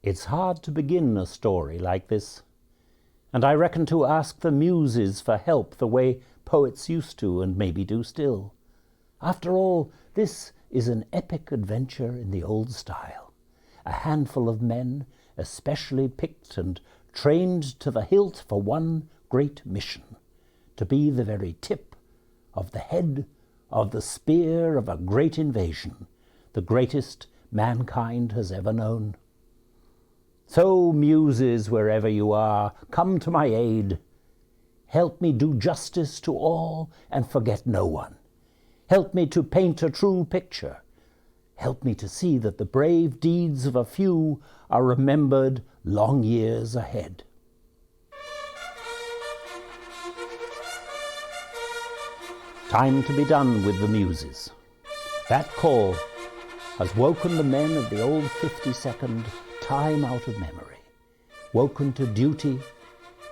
It's hard to begin a story like this, and I reckon to ask the muses for help the way poets used to and maybe do still. After all, this is an epic adventure in the old style. A handful of men, especially picked and trained to the hilt for one great mission, to be the very tip of the head of the spear of a great invasion, the greatest mankind has ever known. So, muses, wherever you are, come to my aid. Help me do justice to all and forget no one. Help me to paint a true picture. Help me to see that the brave deeds of a few are remembered long years ahead. Time to be done with the muses. That call has woken the men of the old 52nd time out of memory, woken to duty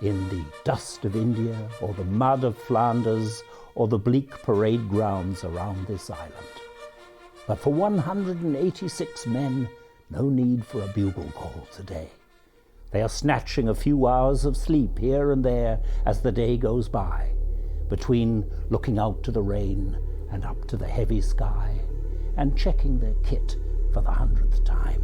in the dust of India or the mud of Flanders or the bleak parade grounds around this island. But for 186 men, no need for a bugle call today. They are snatching a few hours of sleep here and there as the day goes by, between looking out to the rain and up to the heavy sky and checking their kit for the 100th time.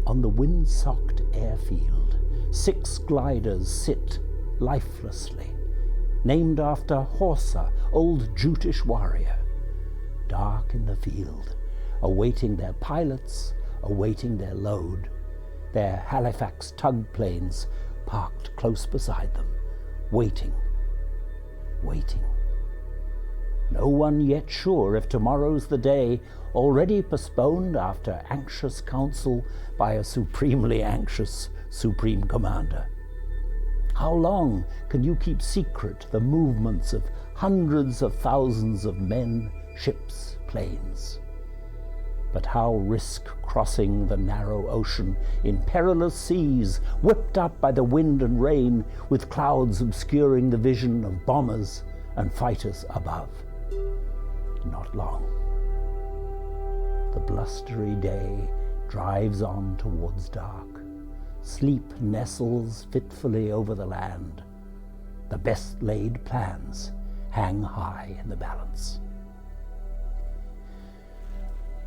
On the wind-socked airfield, 6 gliders sit lifelessly, named after Horsa, old Jutish warrior, dark in the field, awaiting their pilots, awaiting their load, their Halifax tug planes parked close beside them, waiting. No one yet sure if tomorrow's the day, already postponed after anxious counsel by a supremely anxious Supreme Commander. How long can you keep secret the movements of hundreds of thousands of men, ships, planes? But how risk crossing the narrow ocean in perilous seas, whipped up by the wind and rain, with clouds obscuring the vision of bombers and fighters above? Not long. The blustery day drives on towards dark. Sleep nestles fitfully over the land. The best laid plans hang high in the balance.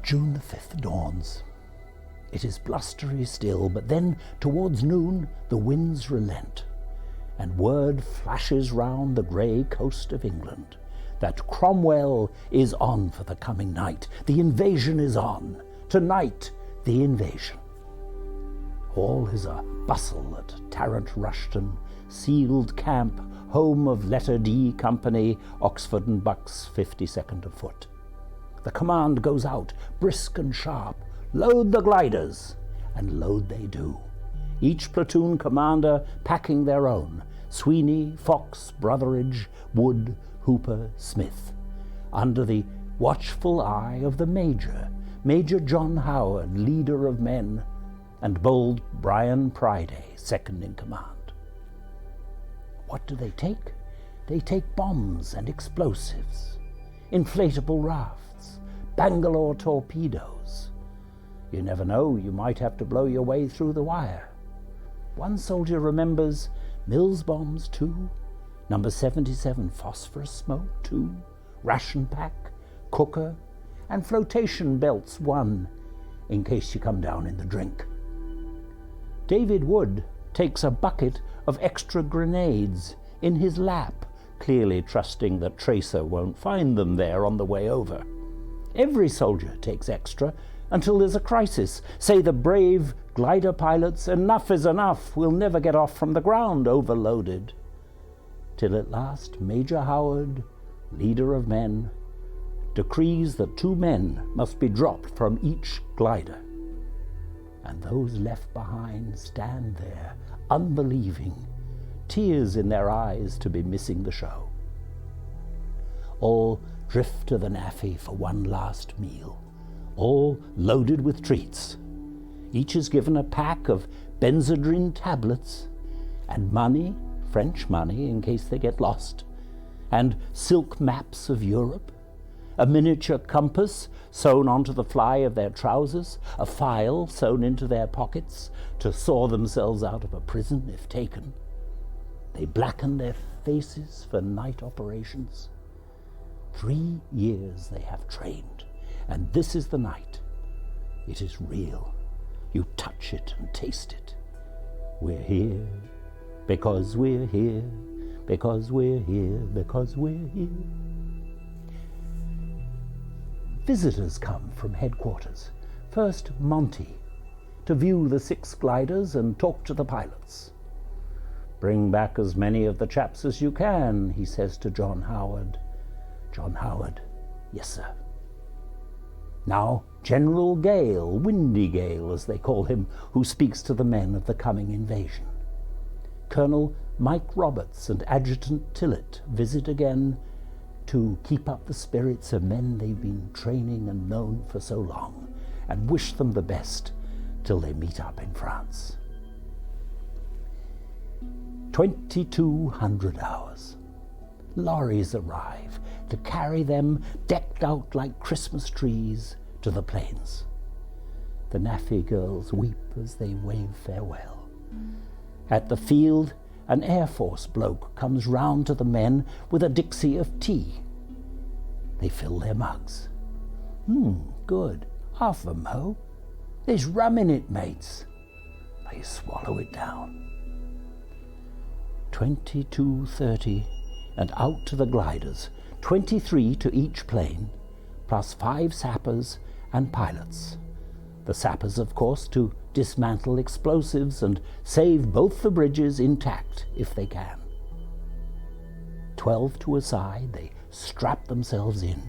June the 5th dawns. It is blustery still, but then towards noon the winds relent, and word flashes round the grey coast of England that Cromwell is on for the coming night. The invasion is on. Tonight, the invasion. All is a bustle at Tarrant Rushton, sealed camp, home of Letter D Company, Oxford and Bucks, 52nd afoot. The command goes out, brisk and sharp. Load the gliders, and load they do. Each platoon commander packing their own. Sweeney, Fox, Brotheridge, Wood, Hooper, Smith, under the watchful eye of the Major, Major John Howard, leader of men, and bold Brian Priday, second in command. What do they take? They take bombs and explosives, inflatable rafts, Bangalore torpedoes. You never know, you might have to blow your way through the wire. One soldier remembers Mills bombs too, number 77 phosphorus smoke too, ration pack, cooker, and flotation belts one, in case you come down in the drink. David Wood takes a bucket of extra grenades in his lap, clearly trusting that Tracer won't find them there on the way over. Every soldier takes extra until there's a crisis. Say the brave glider pilots, enough is enough, we'll never get off from the ground overloaded. Till at last Major Howard, leader of men, decrees that 2 men must be dropped from each glider. And those left behind stand there, unbelieving, tears in their eyes to be missing the show. All drift to the NAFI for one last meal, all loaded with treats. Each is given a pack of Benzedrine tablets and money, French money in case they get lost, and silk maps of Europe, a miniature compass sewn onto the fly of their trousers, a file sewn into their pockets to saw themselves out of a prison if taken. They blacken their faces for night operations. 3 years they have trained, and this is the night. It is real. You touch it and taste it. We're here because we're here, because we're here, because we're here. Visitors come from headquarters. First, Monty, to view the 6 gliders and talk to the pilots. "Bring back as many of the chaps as you can," he says to John Howard. John Howard, "Yes, sir." Now, General Gale, Windy Gale as they call him, who speaks to the men of the coming invasion. Colonel Mike Roberts and Adjutant Tillett visit again to keep up the spirits of men they've been training and known for so long, and wish them the best till they meet up in France. 2200 hours. Lorries arrive to carry them, decked out like Christmas trees, to the plains. The Naffy girls weep as they wave farewell. At the field, an Air Force bloke comes round to the men with a Dixie of tea. They fill their mugs. Good. Half a mo. There's rum in it, mates." They swallow it down. 22:30, and out to the gliders, 23 to each plane, plus 5 sappers and pilots. The sappers, of course, to dismantle explosives and save both the bridges intact if they can. 12 to a side, they strap themselves in.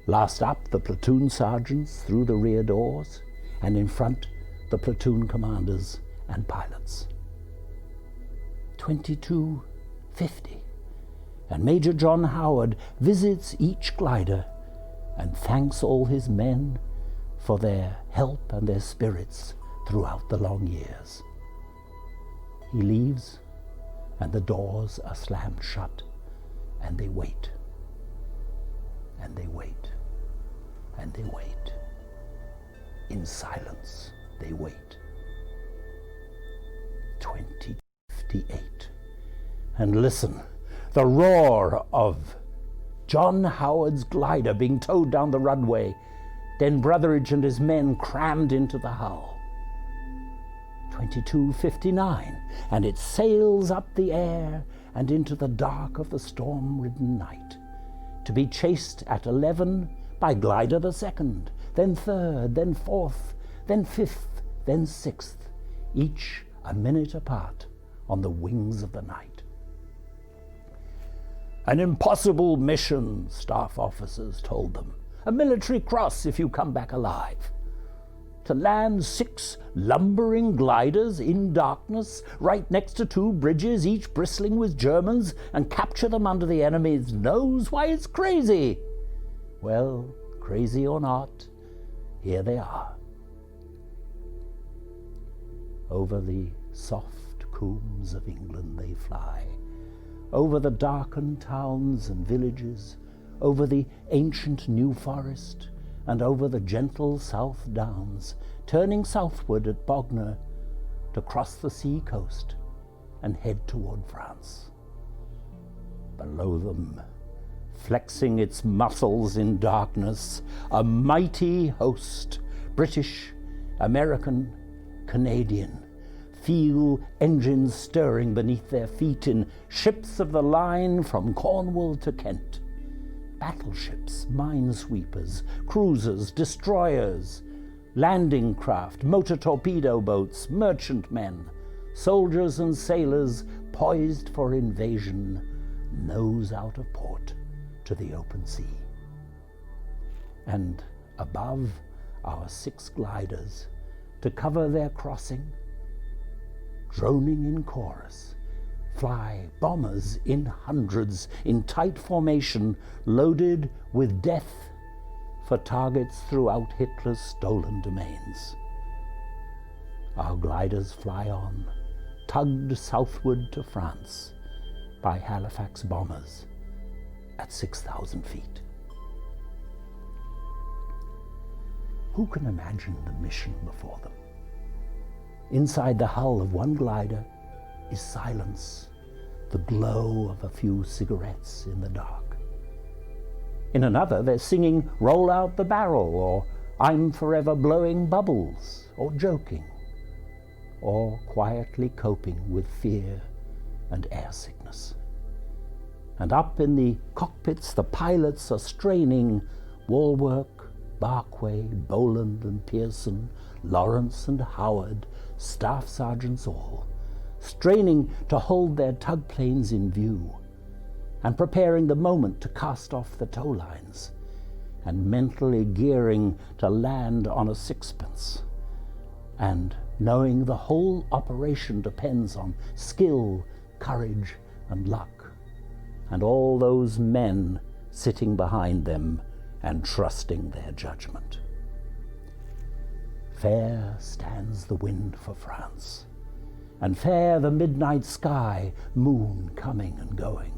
Last up, the platoon sergeants through the rear doors, and in front, the platoon commanders and pilots. 22:50, and Major John Howard visits each glider and thanks all his men for their help and their spirits throughout the long years. He leaves, and the doors are slammed shut, and they wait, and they wait, and they wait. In silence, they wait. 20:58, and listen, the roar of John Howard's glider being towed down the runway, then Brotheridge and his men crammed into the hull. 22:59, and it sails up the air and into the dark of the storm-ridden night, to be chased at 11 by glider the second, then third, then fourth, then fifth, then sixth, each a minute apart on the wings of the night. "An impossible mission," staff officers told them. "A military cross if you come back alive. To land 6 lumbering gliders in darkness right next to 2 bridges, each bristling with Germans, and capture them under the enemy's nose? Why, it's crazy." Well, crazy or not, here they are. Over the soft combes of England they fly, over the darkened towns and villages, over the ancient New Forest, and over the gentle South Downs, turning southward at Bognor to cross the sea coast and head toward France. Below them, flexing its muscles in darkness, a mighty host, British, American, Canadian, feel engines stirring beneath their feet in ships of the line from Cornwall to Kent. Battleships, minesweepers, cruisers, destroyers, landing craft, motor torpedo boats, merchantmen, soldiers and sailors poised for invasion, nose out of port to the open sea. And above our 6 gliders, to cover their crossing, droning in chorus, fly bombers in hundreds in tight formation, loaded with death for targets throughout Hitler's stolen domains. Our gliders fly on, tugged southward to France by Halifax bombers at 6,000 feet. Who can imagine the mission before them? Inside the hull of one glider is silence, the glow of a few cigarettes in the dark. In another, they're singing "Roll Out the Barrel," or "I'm Forever Blowing Bubbles," or joking, or quietly coping with fear and air sickness. And up in the cockpits, the pilots are straining Walwork, Barkway, Boland and Pearson, Lawrence and Howard, staff sergeants all, straining to hold their tug planes in view, and preparing the moment to cast off the tow lines, and mentally gearing to land on a sixpence, and knowing the whole operation depends on skill, courage, and luck, and all those men sitting behind them and trusting their judgment. Fair stands the wind for France, and fair the midnight sky, moon coming and going.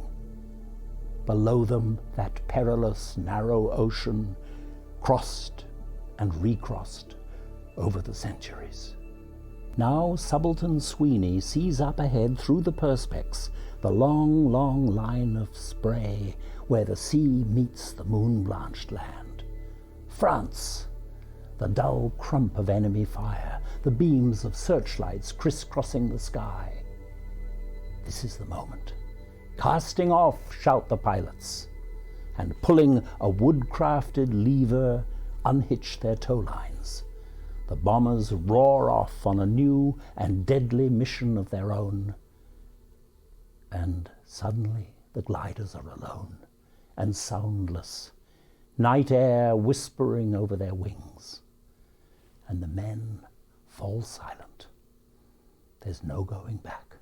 Below them that perilous narrow ocean, crossed and recrossed over the centuries. Now Subaltern Sweeney sees up ahead through the perspex the long, long line of spray where the sea meets the moon-blanched land. France! The dull crump of enemy fire, the beams of searchlights crisscrossing the sky. This is the moment. Casting off, shout the pilots, and pulling a wood-crafted lever, unhitch their tow lines. The bombers roar off on a new and deadly mission of their own. And suddenly the gliders are alone and soundless, night air whispering over their wings. And the men fall silent. There's no going back.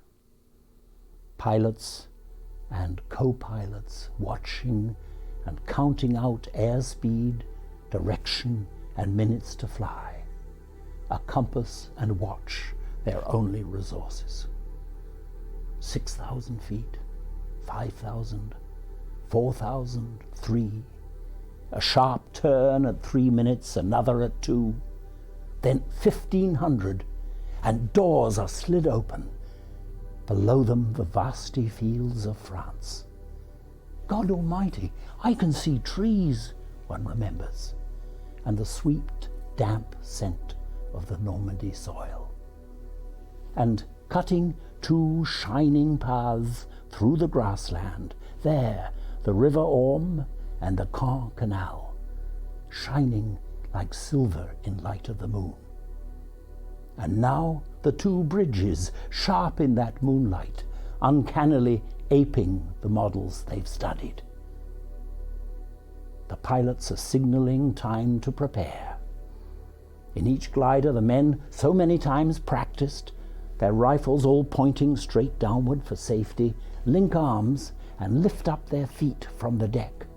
Pilots and co-pilots watching and counting out airspeed, direction, and minutes to fly. A compass and watch, their only resources. 6,000 feet, 5,000, 4,000, 3. A sharp turn at 3 minutes, another at 2. Then 1,500, and doors are slid open. Below them, the vasty fields of France. God Almighty, I can see trees, one remembers, and the sweet, damp scent of the Normandy soil. And cutting 2 shining paths through the grassland, there the River Orme and the Caen Canal, shining like silver in light of the moon. And now the 2 bridges, sharp in that moonlight, uncannily aping the models they've studied. The pilots are signaling time to prepare. In each glider, the men, so many times practiced, their rifles all pointing straight downward for safety, link arms and lift up their feet from the deck.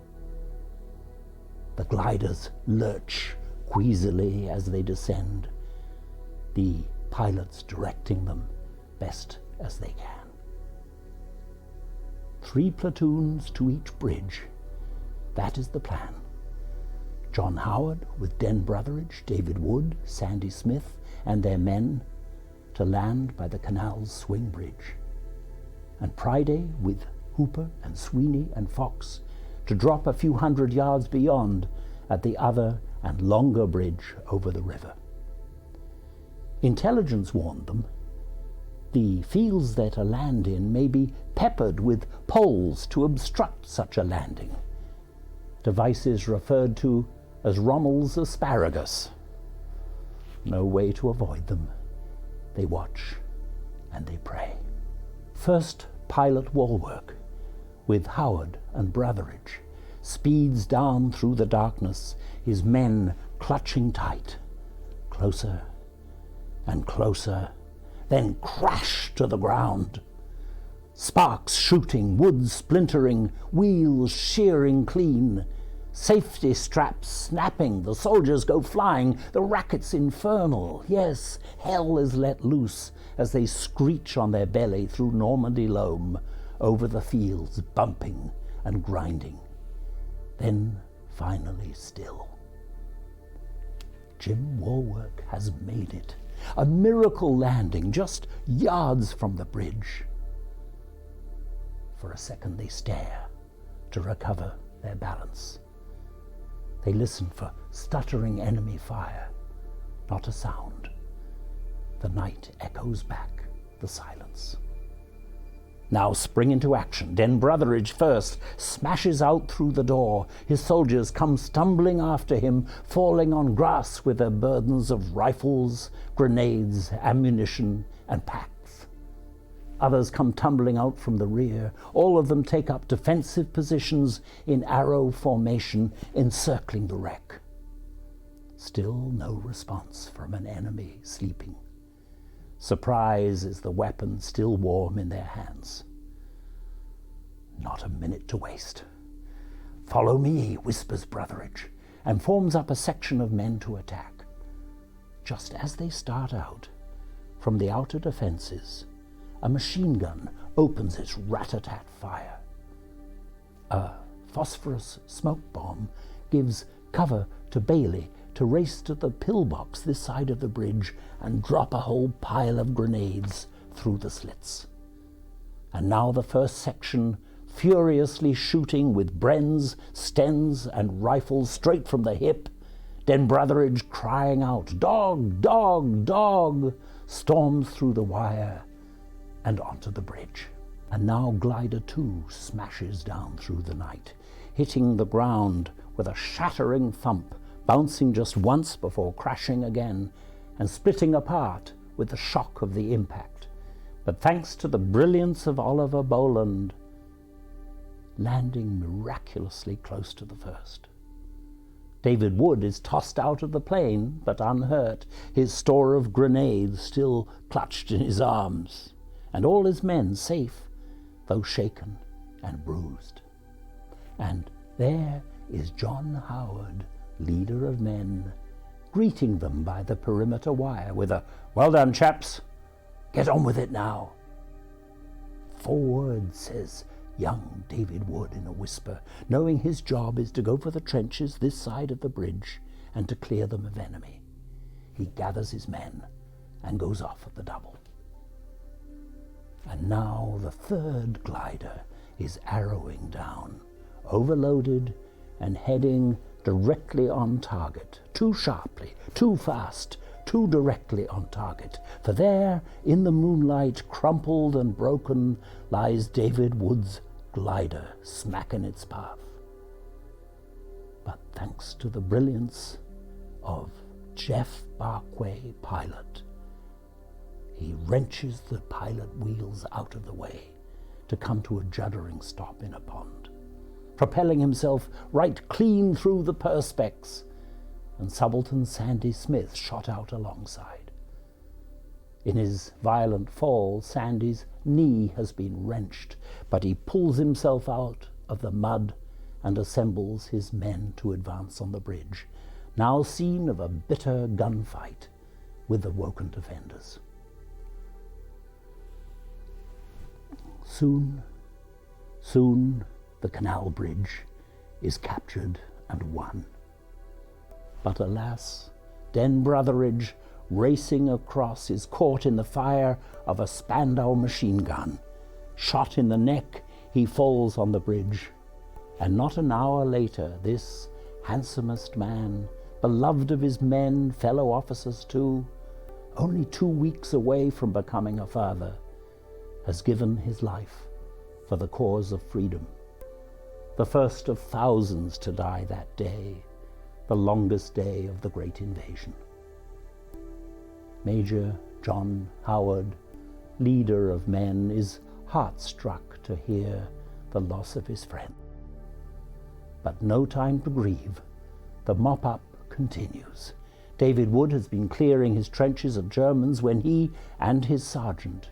The gliders lurch queasily as they descend, the pilots directing them best as they can. 3 platoons to each bridge. That is the plan. John Howard with Den Brotheridge, David Wood, Sandy Smith, and their men to land by the canal's swing bridge. And Priday with Hooper and Sweeney and Fox to drop a few hundred yards beyond at the other and longer bridge over the river. Intelligence warned them the fields they're to land in may be peppered with poles to obstruct such a landing, devices referred to as Rommel's asparagus. No way to avoid them. They watch and they pray. First pilot Walwork, with Howard and Brotheridge, speeds down through the darkness, his men clutching tight, closer and closer, then crash to the ground. Sparks shooting, wood splintering, wheels shearing clean, safety straps snapping, the soldiers go flying, the racket's infernal. Yes, hell is let loose as they screech on their belly through Normandy loam, over the fields, bumping and grinding. Then finally still. Jim Warwick has made it. A miracle landing just yards from the bridge. For a second they stare to recover their balance. They listen for stuttering enemy fire. Not a sound. The night echoes back the silence. Now spring into action. Den Brotheridge first smashes out through the door. His soldiers come stumbling after him, falling on grass with their burdens of rifles, grenades, ammunition, and packs. Others come tumbling out from the rear. All of them take up defensive positions in arrow formation, encircling the wreck. Still no response from an enemy sleeping. Surprise is the weapon still warm in their hands. Not a minute to waste. "Follow me," whispers Brotheridge, and forms up a section of men to attack. Just as they start out, from the outer defenses, a machine gun opens its rat-a-tat fire. A phosphorus smoke bomb gives cover to Bailey to race to the pillbox this side of the bridge and drop a whole pile of grenades through the slits. And now the first section, furiously shooting with Brens, Stens, and rifles straight from the hip, Den Brotheridge crying out, "Dog, dog, dog," storms through the wire and onto the bridge. And now Glider 2 smashes down through the night, hitting the ground with a shattering thump, bouncing just once before crashing again, and splitting apart with the shock of the impact. But thanks to the brilliance of Oliver Boland, landing miraculously close to the first. David Wood is tossed out of the plane, but unhurt, his store of grenades still clutched in his arms, and all his men safe, though shaken and bruised. And there is John Howard, leader of men, greeting them by the perimeter wire with a "Well done, chaps. Get on with it now." "Forward," says young David Wood in a whisper, knowing his job is to go for the trenches this side of the bridge and to clear them of enemy. He gathers his men and goes off at the double. And now the third glider is arrowing down, overloaded and heading directly on target, too sharply, too fast, too directly on target. For there, in the moonlight, crumpled and broken, lies David Wood's glider, smack in its path. But thanks to the brilliance of Jeff Barquay, pilot, he wrenches the pilot wheels out of the way to come to a juddering stop in a pond, propelling himself right clean through the perspex, and subaltern Sandy Smith shot out alongside. In his violent fall, Sandy's knee has been wrenched, but he pulls himself out of the mud and assembles his men to advance on the bridge, now scene of a bitter gunfight with the Woken defenders. Soon, the canal bridge is captured and won. But alas, Den Brotheridge, racing across, is caught in the fire of a Spandau machine gun. Shot in the neck, he falls on the bridge. And not an hour later, this handsomest man, beloved of his men, fellow officers too, only 2 weeks away from becoming a father, has given his life for the cause of freedom. The first of thousands to die that day, the longest day of the Great Invasion. Major John Howard, leader of men, is heart-struck to hear the loss of his friend. But no time to grieve. The mop-up continues. David Wood has been clearing his trenches of Germans when he and his sergeant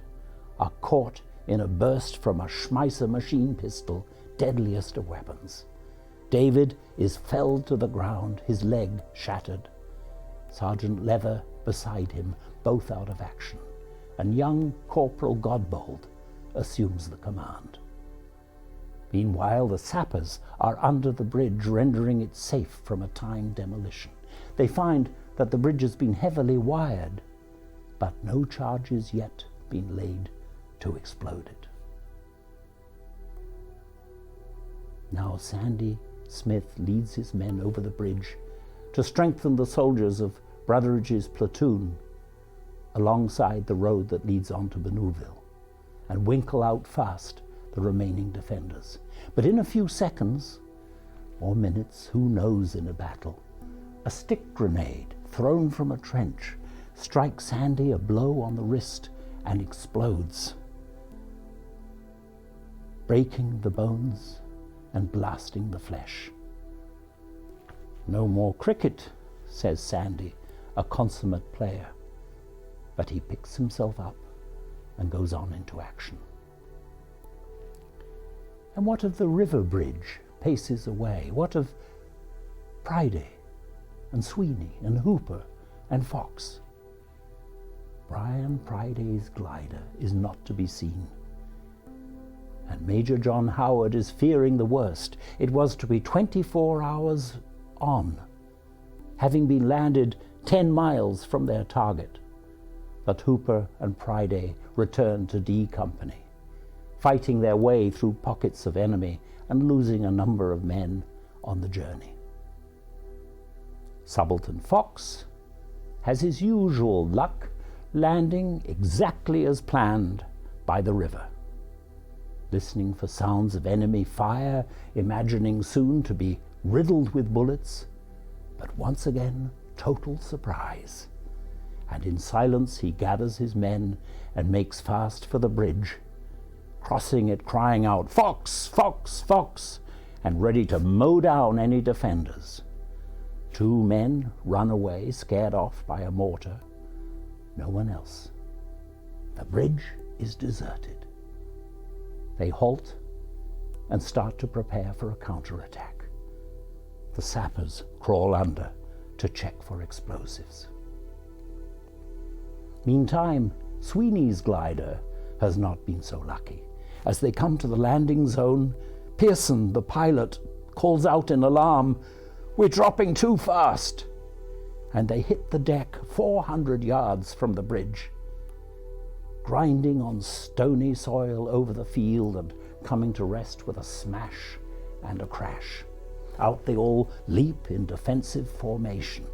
are caught in a burst from a Schmeisser machine pistol, deadliest of weapons. David is felled to the ground, his leg shattered. Sergeant Leather beside him, both out of action, and young Corporal Godbold assumes the command. Meanwhile, the sappers are under the bridge, rendering it safe from a timed demolition. They find that the bridge has been heavily wired, but no charges yet been laid to explode it. Now Sandy Smith leads his men over the bridge to strengthen the soldiers of Brotheridge's platoon alongside the road that leads on to Benouville, and winkle out fast the remaining defenders. But in a few seconds, or minutes, who knows in a battle, a stick grenade thrown from a trench strikes Sandy a blow on the wrist and explodes, breaking the bones and blasting the flesh. "No more cricket," says Sandy, a consummate player, but he picks himself up and goes on into action. And what of the river bridge paces away? What of Priday and Sweeney and Hooper and Fox? Brian Priday's glider is not to be seen, and Major John Howard is fearing the worst. It was to be 24 hours on, having been landed 10 miles from their target, that Hooper and Priday returned to D Company, fighting their way through pockets of enemy and losing a number of men on the journey. Subaltern Fox has his usual luck, landing exactly as planned by the river, listening for sounds of enemy fire, imagining soon to be riddled with bullets, but once again total surprise. And in silence he gathers his men and makes fast for the bridge, crossing it crying out, "Fox! Fox! Fox!" and ready to mow down any defenders. 2 men run away, scared off by a mortar. No one else. The bridge is deserted. They halt and start to prepare for a counterattack. The sappers crawl under to check for explosives. Meantime, Sweeney's glider has not been so lucky. As they come to the landing zone, Pearson, the pilot, calls out in alarm, "We're dropping too fast!" And they hit the deck 400 yards from the bridge, grinding on stony soil over the field and coming to rest with a smash and a crash. Out they all leap in defensive formation,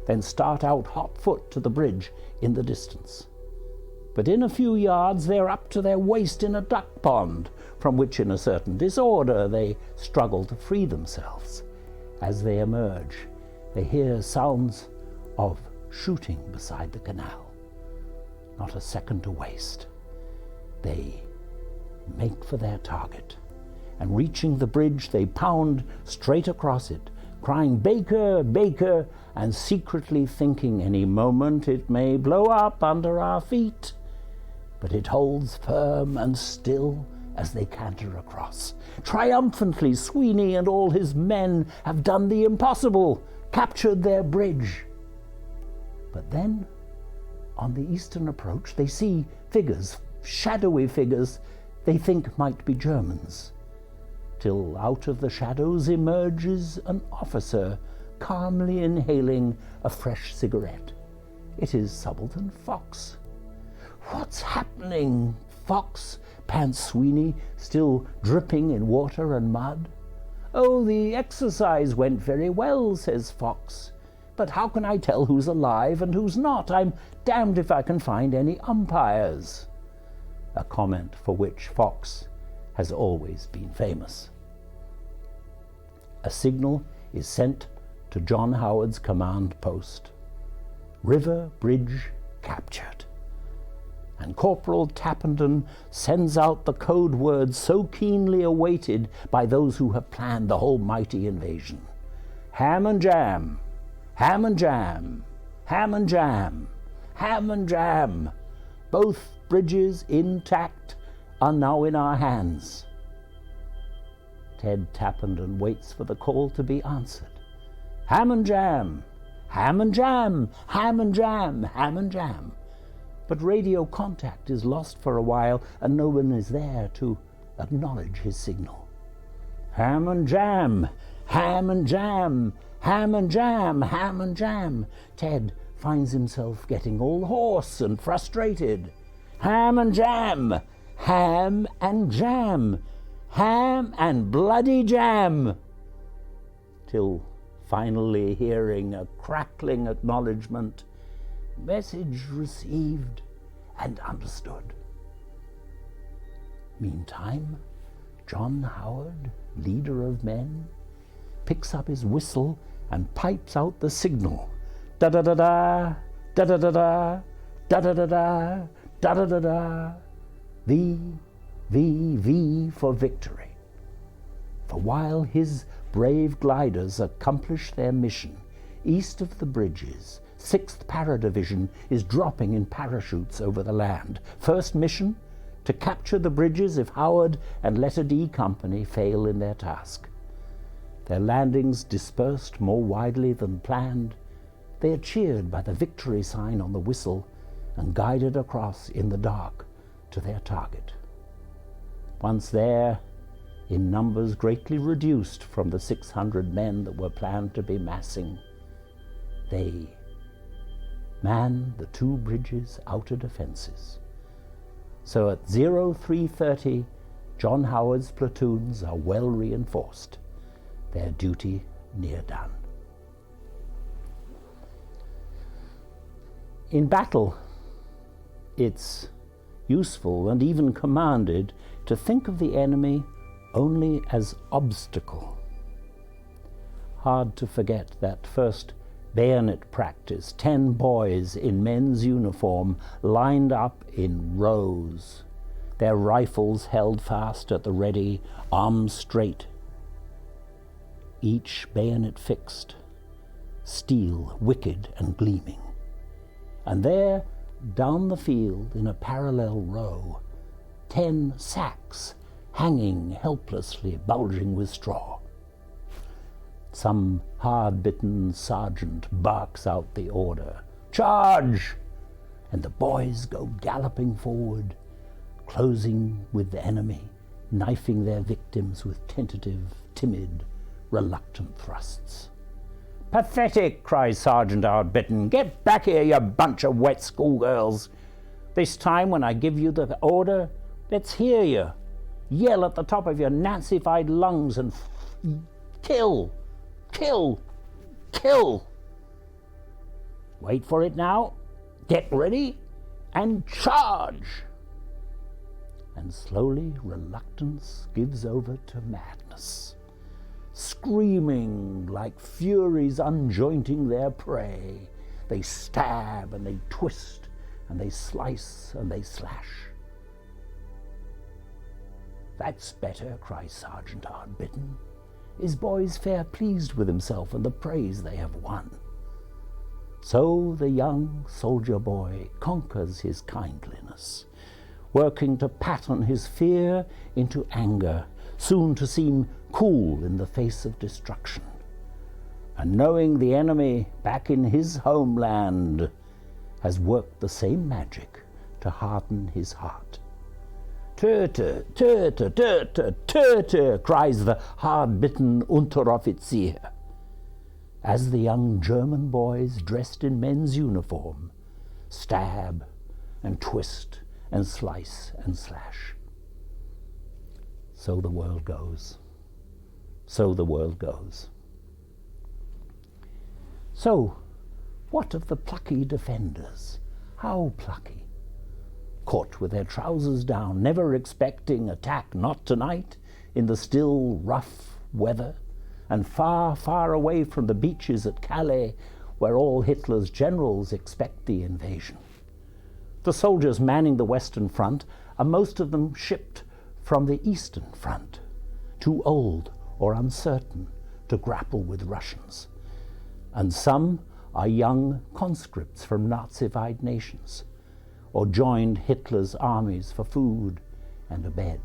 then start out hot foot to the bridge in the distance. But in a few yards they're up to their waist in a duck pond, from which in a certain disorder they struggle to free themselves. As they emerge, they hear sounds of shooting beside the canal. Not a second to waste. They make for their target, and reaching the bridge they pound straight across it, crying "Baker! Baker!" and secretly thinking any moment it may blow up under our feet. But it holds firm and still as they canter across. Triumphantly, Sweeney and all his men have done the impossible, captured their bridge. But then, on the eastern approach, they see figures, shadowy figures they think might be Germans, till out of the shadows emerges an officer, calmly inhaling a fresh cigarette. It is Subaltern Fox. "What's happening, Fox?" pants Sweeney, still dripping in water and mud. "Oh, the exercise went very well," says Fox. "But how can I tell who's alive and who's not? I'm damned if I can find any umpires." A comment for which Fox has always been famous. A signal is sent to John Howard's command post. River bridge captured. And Corporal Tappenden sends out the code words so keenly awaited by those who have planned the whole mighty invasion. "Ham and jam, ham and jam, ham and jam, ham and jam. Both bridges intact are now in our hands." Ted Tappenden waits for the call to be answered. "Ham and jam, ham and jam, ham and jam, ham and jam." But radio contact is lost for a while, and no one is there to acknowledge his signal. "Ham and jam, ham and jam, Ham and jam, ham and jam. Ted finds himself getting all hoarse and frustrated. Ham and jam, ham and jam, ham and bloody jam. Till finally hearing a crackling acknowledgement, message received and understood. Meantime, John Howard, leader of men, picks up his whistle and pipes out the signal. Da-da-da-da, da-da-da-da, da-da-da-da, da-da-da-da. V, V, V for victory. For while his brave gliders accomplish their mission, east of the bridges, 6th Para-Division is dropping in parachutes over the land. First mission, to capture the bridges if Howard and Letter D Company fail in their task. Their landings dispersed more widely than planned, they are cheered by the victory sign on the whistle and guided across in the dark to their target. Once there, in numbers greatly reduced from the 600 men that were planned to be massing, they man the 2 bridges' outer defenses. So at 0330, John Howard's platoons are well reinforced, their duty near done. In battle, it's useful and even commanded to think of the enemy only as obstacle. Hard to forget that first bayonet practice, 10 boys in men's uniform lined up in rows, their rifles held fast at the ready, arms straight, each bayonet fixed, steel wicked and gleaming. And there, down the field in a parallel row, 10 sacks hanging helplessly, bulging with straw. Some hard-bitten sergeant barks out the order, "Charge!" and the boys go galloping forward, closing with the enemy, knifing their victims with tentative, timid, reluctant thrusts. "Pathetic!" cries Sergeant Hardbitten. "Get back here, you bunch of wet schoolgirls. This time when I give you the order, let's hear you. Yell at the top of your Nazified lungs and kill, kill, kill. Wait for it now. Get ready and charge." And slowly reluctance gives over to madness. Screaming like furies unjointing their prey, they stab and they twist and they slice and they slash. "That's better," cries Sergeant Hardbitten, his boys fair pleased with himself and the praise they have won. So the young soldier boy conquers his kindliness, working to pattern his fear into anger, soon to seem cool in the face of destruction, and knowing the enemy back in his homeland has worked the same magic to harden his heart. "Töte, töte, töte, töte," cries the hard-bitten Unteroffizier, as the young German boys dressed in men's uniform stab and twist and slice and slash. So the world goes. So the world goes. So, what of the plucky defenders? How plucky? Caught with their trousers down, never expecting attack, not tonight, in the still rough weather, and far, far away from the beaches at Calais, where all Hitler's generals expect the invasion. The soldiers manning the Western Front are most of them shipped from the Eastern Front, too old or uncertain to grapple with Russians. And some are young conscripts from Nazified nations, or joined Hitler's armies for food and a bed.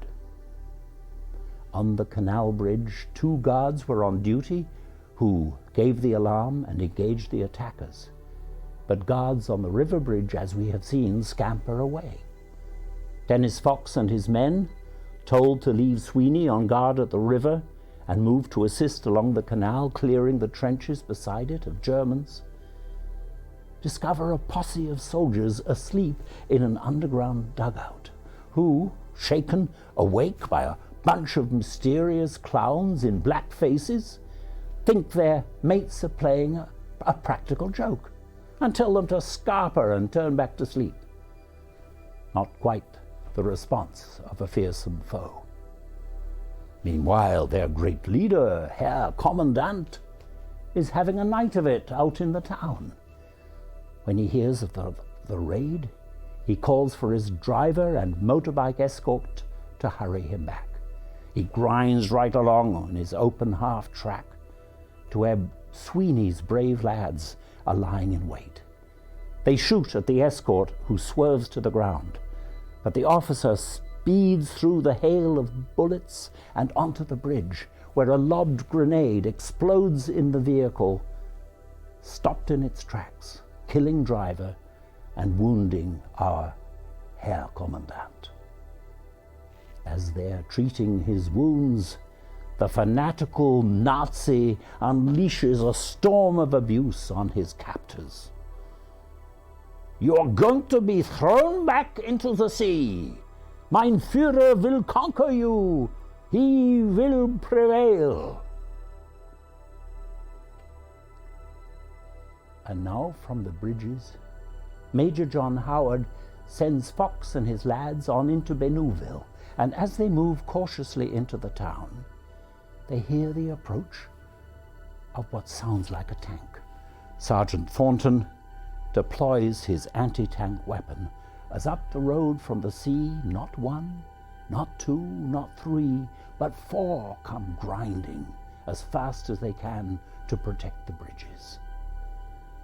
On the canal bridge, 2 guards were on duty who gave the alarm and engaged the attackers. But guards on the river bridge, as we have seen, scamper away. Dennis Fox and his men, told to leave Sweeney on guard at the river and move to assist along the canal, clearing the trenches beside it of Germans, discover a posse of soldiers asleep in an underground dugout, who, shaken awake by a bunch of mysterious clowns in black faces, think their mates are playing a practical joke and tell them to scarper and turn back to sleep. Not quite the response of a fearsome foe. Meanwhile, their great leader, Herr Commandant, is having a night of it out in the town. When he hears of the raid, he calls for his driver and motorbike escort to hurry him back. He grinds right along on his open half-track to where Sweeney's brave lads are lying in wait. They shoot at the escort, who swerves to the ground, but the officer speeds through the hail of bullets and onto the bridge, where a lobbed grenade explodes in the vehicle, stopped in its tracks, killing driver and wounding our Herr Commandant. As they're treating his wounds, the fanatical Nazi unleashes a storm of abuse on his captors. "You're going to be thrown back into the sea. Mein Führer will conquer you. He will prevail." And now from the bridges, Major John Howard sends Fox and his lads on into Benouville, and as they move cautiously into the town, they hear the approach of what sounds like a tank. Sergeant Thornton deploys his anti-tank weapon as up the road from the sea, not one, not two, not three, but four come grinding as fast as they can to protect the bridges.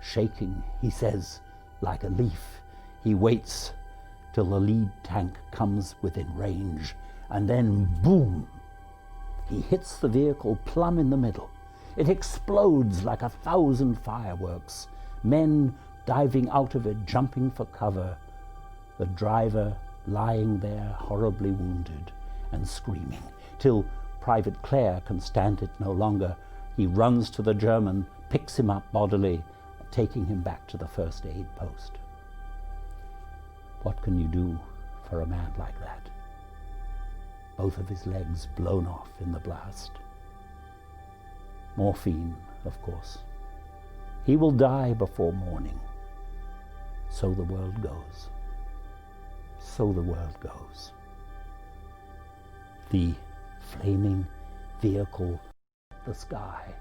Shaking, he says, like a leaf, he waits till the lead tank comes within range, and then boom! He hits the vehicle plumb in the middle. It explodes like 1,000 fireworks, men diving out of it, jumping for cover, the driver lying there horribly wounded and screaming, till Private Clare can stand it no longer. He runs to the German, picks him up bodily, taking him back to the first aid post. What can you do for a man like that? Both of his legs blown off in the blast. Morphine, of course. He will die before morning. So the world goes. So the world goes. The flaming vehicle, the sky,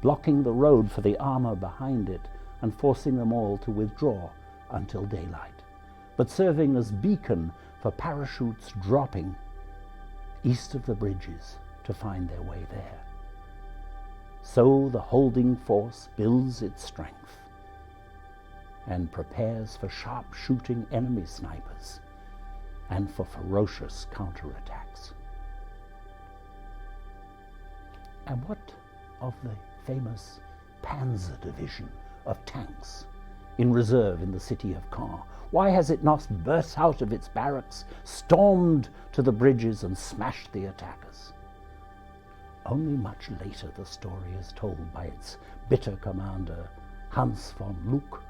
blocking the road for the armor behind it and forcing them all to withdraw until daylight, but serving as beacon for parachutes dropping east of the bridges to find their way there. So the holding force builds its strength and prepares for sharp-shooting enemy snipers and for ferocious counterattacks. And what of the famous Panzer Division of tanks in reserve in the city of Caen? Why has it not burst out of its barracks, stormed to the bridges and smashed the attackers? Only much later the story is told by its bitter commander, Hans von Luck,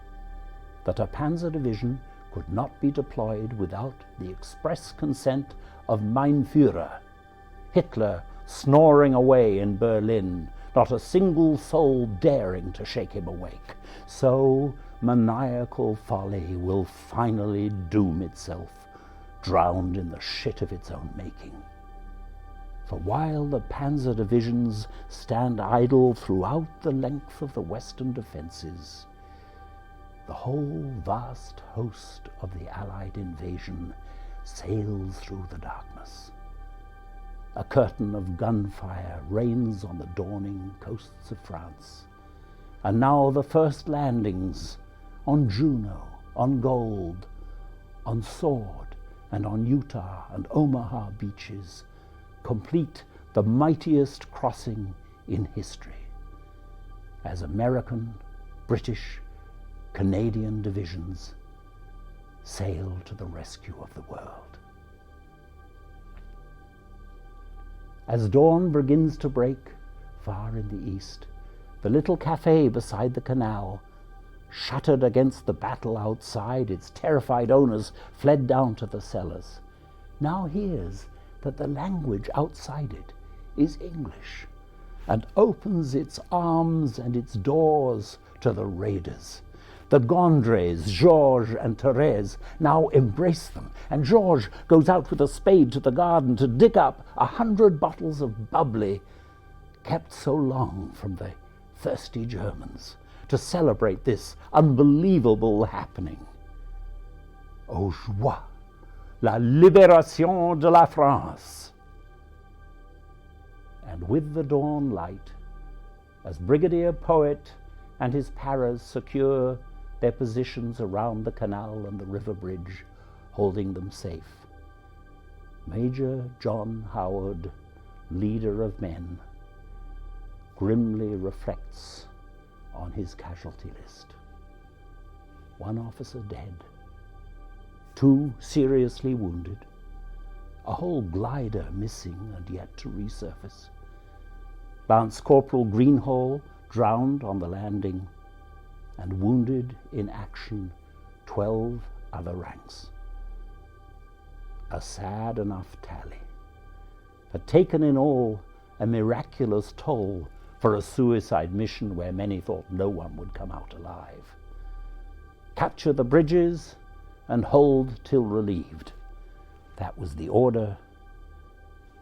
that a panzer division could not be deployed without the express consent of Mein Führer, Hitler snoring away in Berlin, not a single soul daring to shake him awake. So maniacal folly will finally doom itself, drowned in the shit of its own making. For while the panzer divisions stand idle throughout the length of the western defenses, the whole vast host of the Allied invasion sails through the darkness. A curtain of gunfire reigns on the dawning coasts of France, and now the first landings on Juno, on Gold, on Sword, and on Utah and Omaha beaches complete the mightiest crossing in history, as American, British, Canadian divisions sail to the rescue of the world. As dawn begins to break, far in the east, the little cafe beside the canal, shuttered against the battle outside, its terrified owners fled down to the cellars, now hears that the language outside it is English, and opens its arms and its doors to the raiders. The Gondres, Georges and Thérèse, now embrace them, and Georges goes out with a spade to the garden to dig up 100 bottles of bubbly kept so long from the thirsty Germans, to celebrate this unbelievable happening. Aux joies, la libération de la France. And with the dawn light, as Brigadier Poet and his paras secure their positions around the canal and the river bridge, holding them safe, Major John Howard, leader of men, grimly reflects on his casualty list. 1 officer dead, 2 seriously wounded, a whole glider missing and yet to resurface, Lance Corporal Greenhall drowned on the landing, and wounded in action 12 other ranks. A sad enough tally, but taken in all a miraculous toll for a suicide mission where many thought no one would come out alive. Capture the bridges and hold till relieved. That was the order.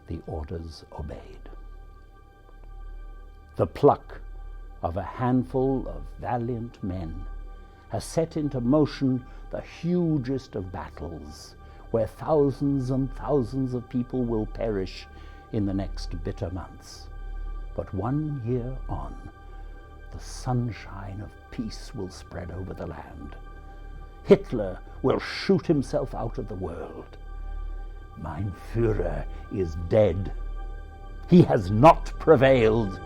The orders obeyed. The pluck of a handful of valiant men has set into motion the hugest of battles, where thousands and thousands of people will perish in the next bitter months. But 1 year on, the sunshine of peace will spread over the land. Hitler will shoot himself out of the world. Mein Führer is dead. He has not prevailed.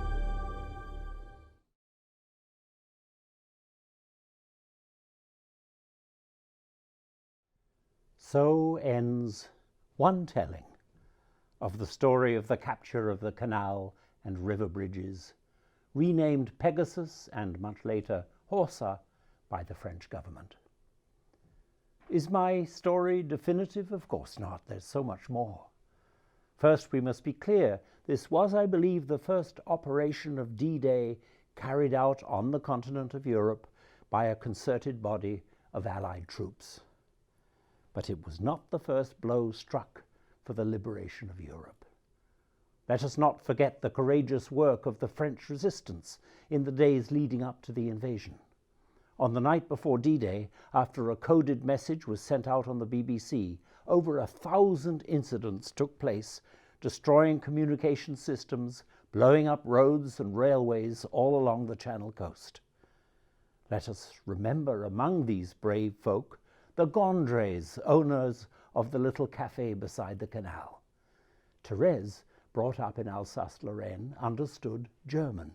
So ends one telling of the story of the capture of the canal and river bridges, renamed Pegasus and much later Horsa by the French government. Is my story definitive? Of course not. There's so much more. First, we must be clear. This was, I believe, the first operation of D-Day carried out on the continent of Europe by a concerted body of Allied troops. But it was not the first blow struck for the liberation of Europe. Let us not forget the courageous work of the French resistance in the days leading up to the invasion. On the night before D-Day, after a coded message was sent out on the BBC, over 1,000 incidents took place, destroying communication systems, blowing up roads and railways all along the Channel coast. Let us remember among these brave folk the Gondres, owners of the little cafe beside the canal. Thérèse, brought up in Alsace-Lorraine, understood German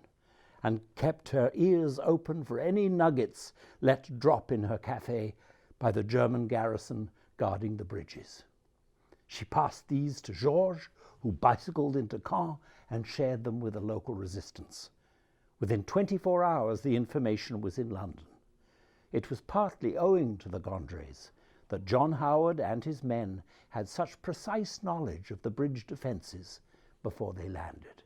and kept her ears open for any nuggets let drop in her cafe by the German garrison guarding the bridges. She passed these to Georges, who bicycled into Caen and shared them with the local resistance. Within 24 hours, the information was in London. It was partly owing to the Gondres that John Howard and his men had such precise knowledge of the bridge defenses before they landed.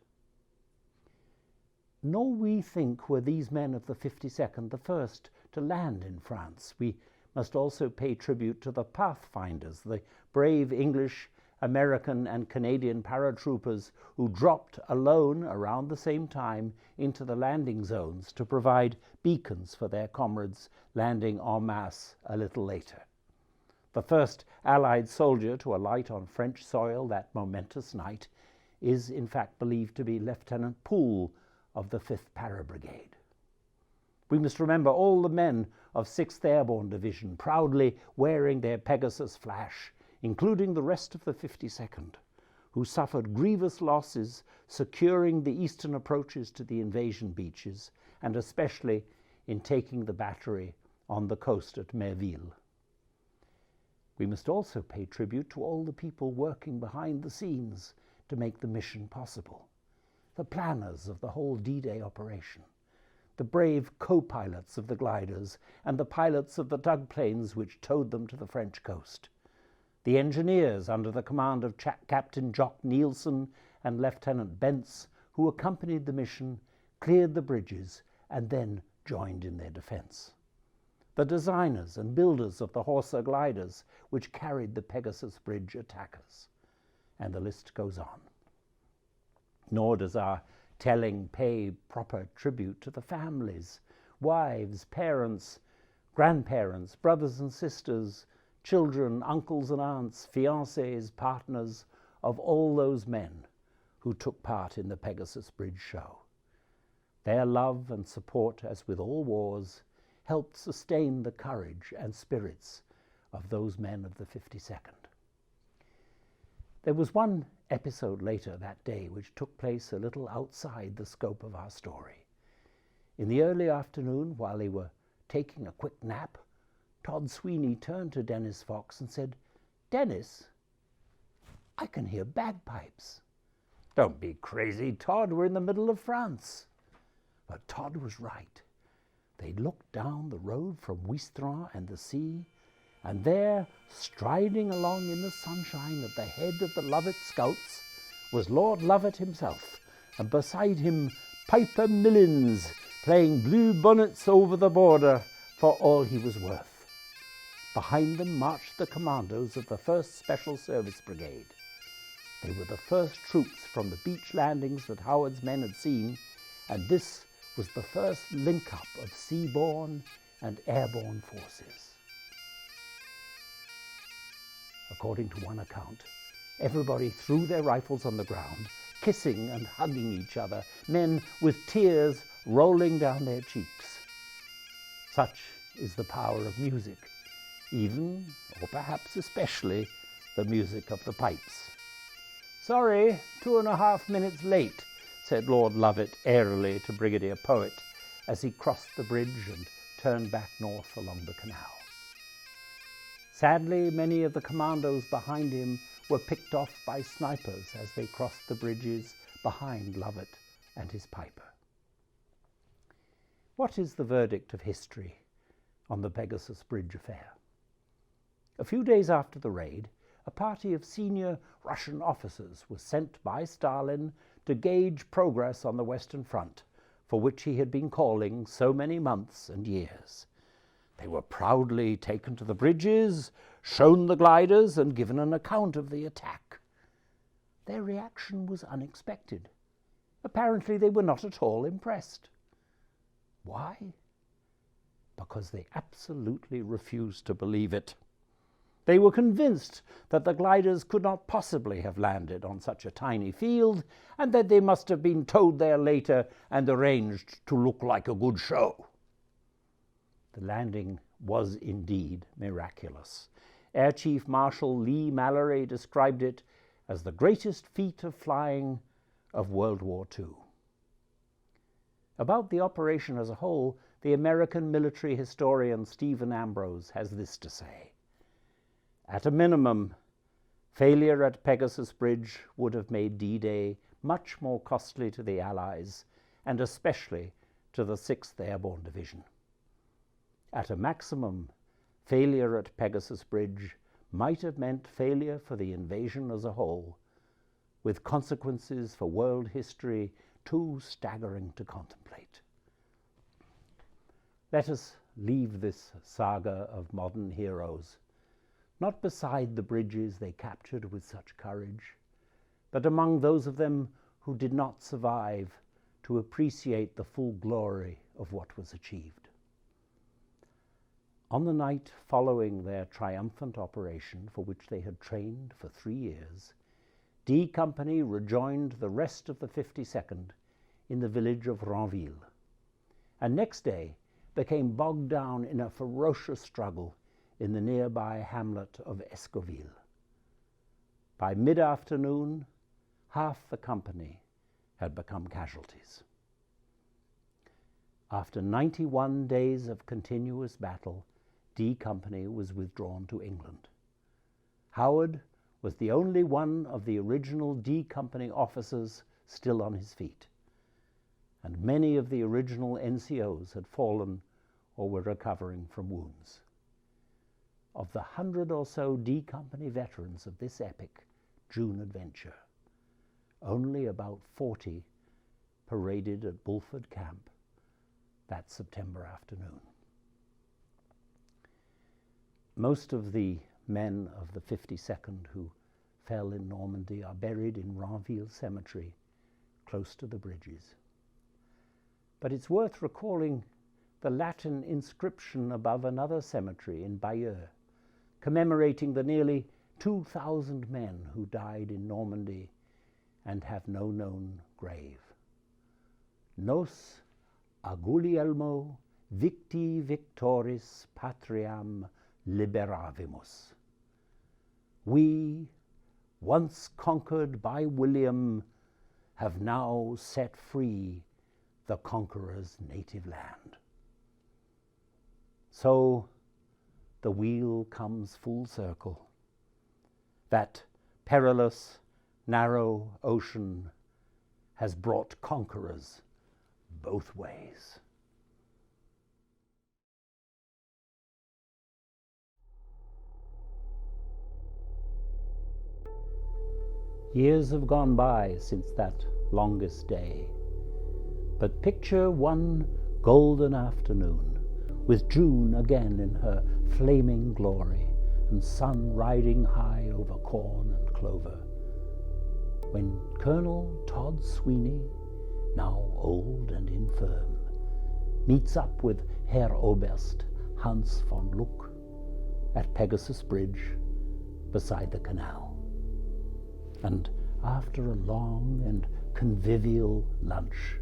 Nor we think were these men of the 52nd the first to land in France. We must also pay tribute to the Pathfinders, the brave English, American, and Canadian paratroopers who dropped alone around the same time into the landing zones to provide beacons for their comrades landing en masse a little later. The first Allied soldier to alight on French soil that momentous night is in fact believed to be Lieutenant Poole of the 5th Para-Brigade. We must remember all the men of 6th Airborne Division proudly wearing their Pegasus flash, including the rest of the 52nd, who suffered grievous losses securing the eastern approaches to the invasion beaches, and especially in taking the battery on the coast at Merville. We must also pay tribute to all the people working behind the scenes, to make the mission possible, the planners of the whole D-Day operation, the brave co-pilots of the gliders and the pilots of the tug planes which towed them to the French coast, the engineers under the command of Captain Jock Nielsen and Lieutenant Bentz, who accompanied the mission, cleared the bridges, and then joined in their defense, the designers and builders of the Horsa gliders which carried the Pegasus Bridge attackers, and the list goes on. Nor does our telling pay proper tribute to the families, wives, parents, grandparents, brothers and sisters, children, uncles and aunts, fiancés, partners of all those men who took part in the Pegasus Bridge Show. Their love and support, as with all wars, helped sustain the courage and spirits of those men of the 52nd. There was one episode later that day which took place a little outside the scope of our story. In the early afternoon, while they were taking a quick nap, Todd Sweeney turned to Dennis Fox and said, "Dennis, I can hear bagpipes." "Don't be crazy, Todd. We're in the middle of France." But Todd was right. They looked down the road from Ouistreham and the sea, and there, striding along in the sunshine at the head of the Lovett Scouts, was Lord Lovett himself, and beside him Piper Millins, playing Blue Bonnets Over the Border for all he was worth. Behind them marched the commandos of the 1st Special Service Brigade. They were the first troops from the beach landings that Howard's men had seen, and this was the first link-up of seaborne and airborne forces. According to one account, everybody threw their rifles on the ground, kissing and hugging each other, men with tears rolling down their cheeks. Such is the power of music, even, or perhaps especially, the music of the pipes. "Sorry, 2.5 minutes late," said Lord Lovett airily to Brigadier Poet as he crossed the bridge and turned back north along the canal. Sadly, many of the commandos behind him were picked off by snipers as they crossed the bridges behind Lovett and his Piper. What is the verdict of history on the Pegasus Bridge affair? A few days after the raid, a party of senior Russian officers was sent by Stalin to gauge progress on the Western Front, for which he had been calling so many months and years. They were proudly taken to the bridges, shown the gliders, and given an account of the attack. Their reaction was unexpected. Apparently they were not at all impressed. Why? Because they absolutely refused to believe it. They were convinced that the gliders could not possibly have landed on such a tiny field, and that they must have been towed there later and arranged to look like a good show. The landing was indeed miraculous. Air Chief Marshal Lee Mallory described it as the greatest feat of flying of World War II. About the operation as a whole, the American military historian Stephen Ambrose has this to say: "At a minimum, failure at Pegasus Bridge would have made D-Day much more costly to the Allies, and especially to the 6th Airborne Division. At a maximum, failure at Pegasus Bridge might have meant failure for the invasion as a whole, with consequences for world history too staggering to contemplate." Let us leave this saga of modern heroes not beside the bridges they captured with such courage, but among those of them who did not survive to appreciate the full glory of what was achieved. On the night following their triumphant operation, for which they had trained for 3 years, D Company rejoined the rest of the 52nd in the village of Ranville, and next day became bogged down in a ferocious struggle in the nearby hamlet of Escoville. By mid-afternoon, half the company had become casualties. After 91 days of continuous battle, D Company was withdrawn to England. Howard was the only one of the original D Company officers still on his feet, and many of the original NCOs had fallen or were recovering from wounds. Of the 100 or so D Company veterans of this epic June adventure, only about 40 paraded at Bulford Camp that September afternoon. Most of the men of the 52nd who fell in Normandy are buried in Ranville Cemetery, close to the bridges. But it's worth recalling the Latin inscription above another cemetery in Bayeux, commemorating the nearly 2,000 men who died in Normandy and have no known grave. Nos a Guglielmo victi victoris patriam liberavimus. We, once conquered by William, have now set free the conqueror's native land. So the wheel comes full circle. That perilous, narrow ocean has brought conquerors both ways. Years have gone by since that longest day, but picture one golden afternoon, with June again in her flaming glory, and sun riding high over corn and clover, when Colonel Todd Sweeney, now old and infirm, meets up with Herr Oberst Hans von Luck at Pegasus Bridge beside the canal. And after a long and convivial lunch,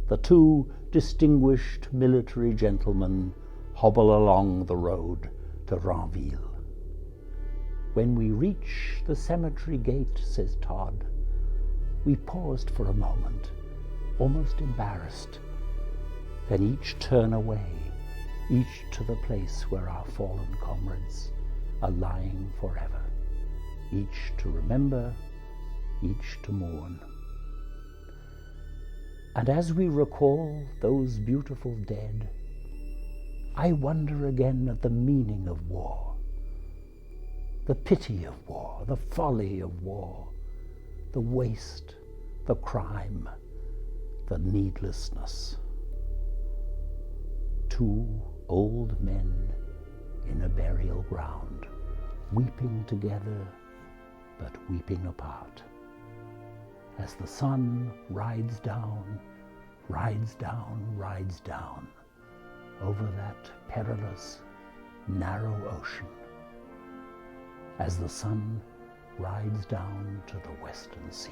the two distinguished military gentlemen hobble along the road to Ranville. When we reach the cemetery gate, says Todd, we paused for a moment, almost embarrassed, then each turn away, each to the place where our fallen comrades are lying forever, each to remember, each to mourn. And as we recall those beautiful dead, I wonder again at the meaning of war, the pity of war, the folly of war, the waste, the crime, the needlessness. Two old men in a burial ground, weeping together, but weeping apart, as the sun rides down, rides down, rides down over that perilous, narrow ocean, as the sun rides down to the western sea.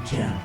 Jam.